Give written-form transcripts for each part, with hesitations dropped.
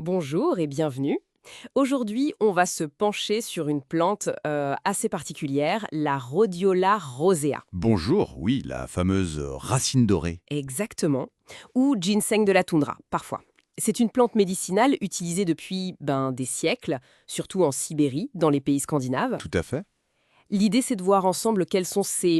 Bonjour et bienvenue. Aujourd'hui, on va se pencher sur une plante assez particulière, la Rhodiola rosea. Bonjour, oui, la fameuse racine dorée. Exactement. Ou ginseng de la toundra, parfois. C'est une plante médicinale utilisée depuis des siècles, surtout en Sibérie, dans les pays scandinaves. Tout à fait. L'idée, c'est de voir ensemble quels sont ses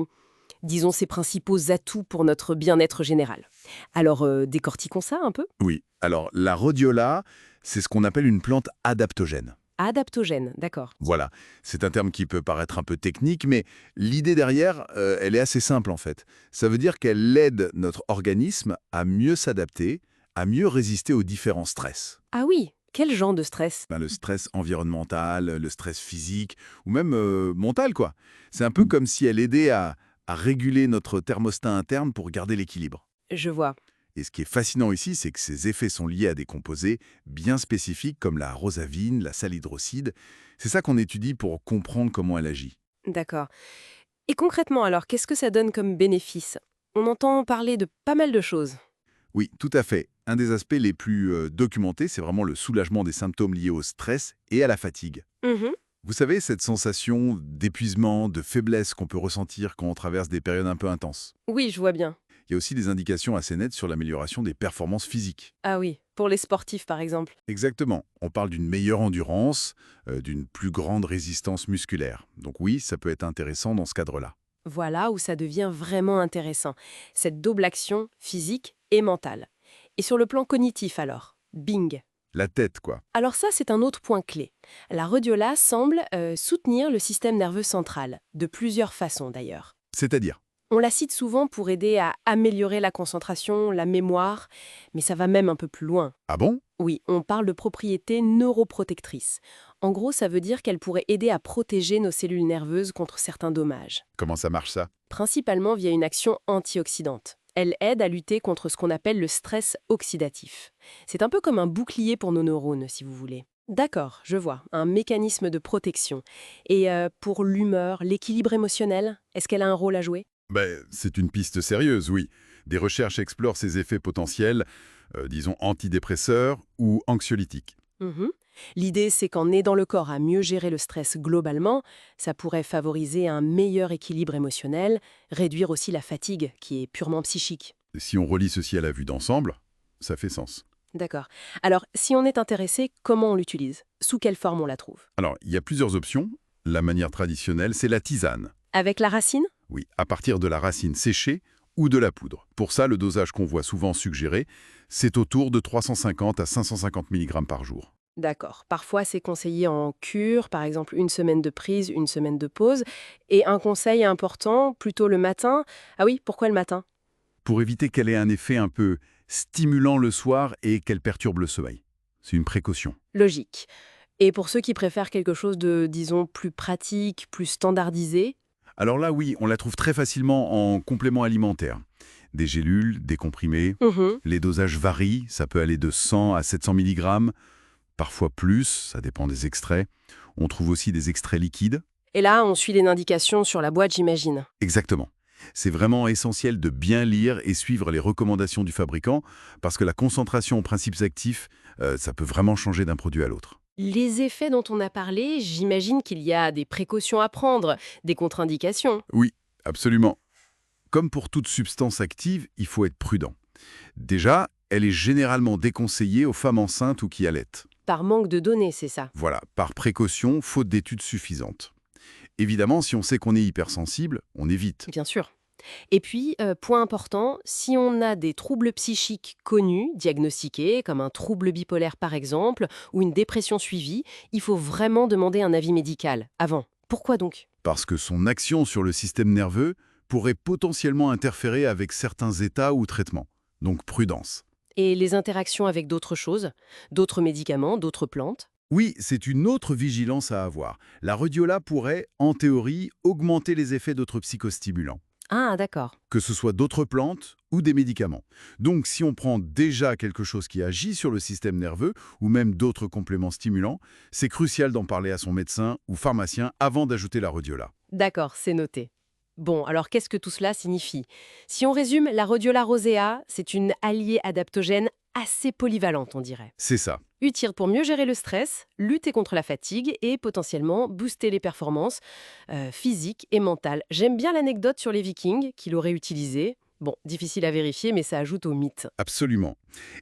principaux atouts pour notre bien-être général. Alors, décortiquons ça un peu. Oui, alors la rhodiola, c'est ce qu'on appelle une plante adaptogène. Adaptogène, d'accord. Voilà, c'est un terme qui peut paraître un peu technique, mais l'idée derrière, elle est assez simple en fait. Ça veut dire qu'elle aide notre organisme à mieux s'adapter, à mieux résister aux différents stress. Ah oui, quel genre de stress? Le stress environnemental, le stress physique, ou même mental, quoi. C'est un peu comme si elle aidait à réguler notre thermostat interne pour garder l'équilibre. Je vois. Et ce qui est fascinant ici, c'est que ces effets sont liés à des composés bien spécifiques comme la rosavine, la salhydroside. C'est ça qu'on étudie pour comprendre comment elle agit. D'accord. Et concrètement alors, qu'est-ce que ça donne comme bénéfice? On entend parler de pas mal de choses. Oui, tout à fait. Un des aspects les plus documentés, c'est vraiment le soulagement des symptômes liés au stress et à la fatigue. Mhm. Vous savez, cette sensation d'épuisement, de faiblesse qu'on peut ressentir quand on traverse des périodes un peu intenses. Oui, je vois bien. Il y a aussi des indications assez nettes sur l'amélioration des performances physiques. Ah oui, pour les sportifs par exemple. Exactement. On parle d'une meilleure endurance, d'une plus grande résistance musculaire. Donc oui, ça peut être intéressant dans ce cadre-là. Voilà où ça devient vraiment intéressant. Cette double action physique et mentale. Et sur le plan cognitif alors? Bing. La tête, quoi. Alors ça, c'est un autre point clé. La rhodiola semble soutenir le système nerveux central, de plusieurs façons d'ailleurs. C'est-à-dire. On la cite souvent pour aider à améliorer la concentration, la mémoire, mais ça va même un peu plus loin. Ah bon? Oui, on parle de propriétés neuroprotectrices. En gros, ça veut dire qu'elle pourrait aider à protéger nos cellules nerveuses contre certains dommages, Comment ça marche ça? principalement via une action antioxydante. Elle aide à lutter contre ce qu'on appelle le stress oxydatif. C'est un peu comme un bouclier pour nos neurones, si vous voulez. D'accord, je vois, un mécanisme de protection. Et pour l'humeur, l'équilibre émotionnel, est-ce qu'elle a un rôle à jouer? C'est une piste sérieuse, oui. Des recherches explorent ses effets potentiels, disons antidépresseurs ou anxiolytiques. Mhm. L'idée, c'est qu'en aidant le corps à mieux gérer le stress globalement, ça pourrait favoriser un meilleur équilibre émotionnel, réduire aussi la fatigue, qui est purement psychique. Si on relie ceci à la vue d'ensemble, ça fait sens. D'accord. Alors, si on est intéressé, comment on l'utilise? Sous quelle forme on la trouve? Alors, il y a plusieurs options. La manière traditionnelle, c'est la tisane. Avec la racine? Oui, à partir de la racine séchée ou de la poudre. Pour ça, le dosage qu'on voit souvent suggéré, c'est autour de 350 à 550 mg par jour. D'accord. Parfois, c'est conseillé en cure, par exemple une semaine de prise, une semaine de pause. Et un conseil important, plutôt le matin. Ah oui, pourquoi le matin? Pour éviter qu'elle ait un effet un peu stimulant le soir et qu'elle perturbe le sommeil. C'est une précaution. Logique. Et pour ceux qui préfèrent quelque chose de, disons, plus pratique, plus standardisé? Alors là, oui, on la trouve très facilement en complément alimentaire. Des gélules, des comprimés. Mhm. Les dosages varient, ça peut aller de 100 à 700 mg, parfois plus, ça dépend des extraits. On trouve aussi des extraits liquides. Et là, on suit les indications sur la boîte, j'imagine. Exactement. C'est vraiment essentiel de bien lire et suivre les recommandations du fabricant parce que la concentration en principes actifs, ça peut vraiment changer d'un produit à l'autre. Les effets dont on a parlé, j'imagine qu'il y a des précautions à prendre, des contre-indications. Oui, absolument. Comme pour toute substance active, il faut être prudent. Déjà, elle est généralement déconseillée aux femmes enceintes ou qui allaitent. Par manque de données, c'est ça. Voilà, par précaution, faute d'études suffisantes. Évidemment, si on sait qu'on est hypersensible, on évite. Bien sûr. Et puis, point important, si on a des troubles psychiques connus, diagnostiqués, comme un trouble bipolaire par exemple, ou une dépression suivie, il faut vraiment demander un avis médical avant. Pourquoi donc? Parce que son action sur le système nerveux pourrait potentiellement interférer avec certains états ou traitements. Donc prudence. Et les interactions avec d'autres choses, d'autres médicaments, d'autres plantes? Oui, c'est une autre vigilance à avoir. La rhodiola pourrait, en théorie, augmenter les effets d'autres psychostimulants, Ah, d'accord. que ce soit d'autres plantes ou des médicaments. Donc si on prend déjà quelque chose qui agit sur le système nerveux, ou même d'autres compléments stimulants, c'est crucial d'en parler à son médecin ou pharmacien avant d'ajouter la rhodiola. D'accord, c'est noté. Bon, alors qu'est-ce que tout cela signifie? Si on résume, la rhodiola rosea, c'est une alliée adaptogène assez polyvalente, on dirait. C'est ça. Utile pour mieux gérer le stress, lutter contre la fatigue et potentiellement booster les performances physiques et mentales. J'aime bien l'anecdote sur les Vikings qui l'auraient utilisé. Bon, difficile à vérifier, mais ça ajoute au mythe. Absolument.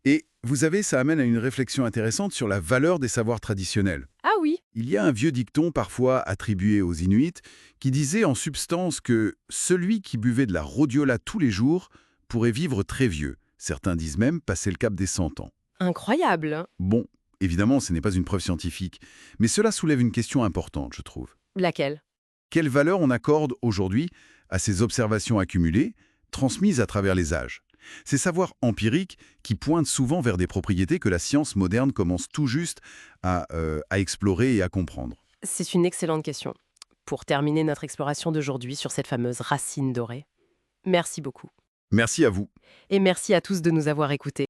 Et vous savez, ça amène à une réflexion intéressante sur la valeur des savoirs traditionnels. Ah oui, Il y a un vieux dicton parfois attribué aux Inuits qui disait en substance que celui qui buvait de la rhodiola tous les jours pourrait vivre très vieux. Certains disent même passer le cap des 100 ans. incroyable, hein. Bon, évidemment, ce n'est pas une preuve scientifique, mais cela soulève une question importante, je trouve. Laquelle? Quelle valeur on accorde aujourd'hui à ces observations accumulées, transmises à travers les âges? Ces savoirs empiriques qui pointent souvent vers des propriétés que la science moderne commence tout juste à explorer et à comprendre. C'est une excellente question. Pour terminer notre exploration d'aujourd'hui sur cette fameuse racine dorée, merci beaucoup. Merci à vous. Et merci à tous de nous avoir écoutés.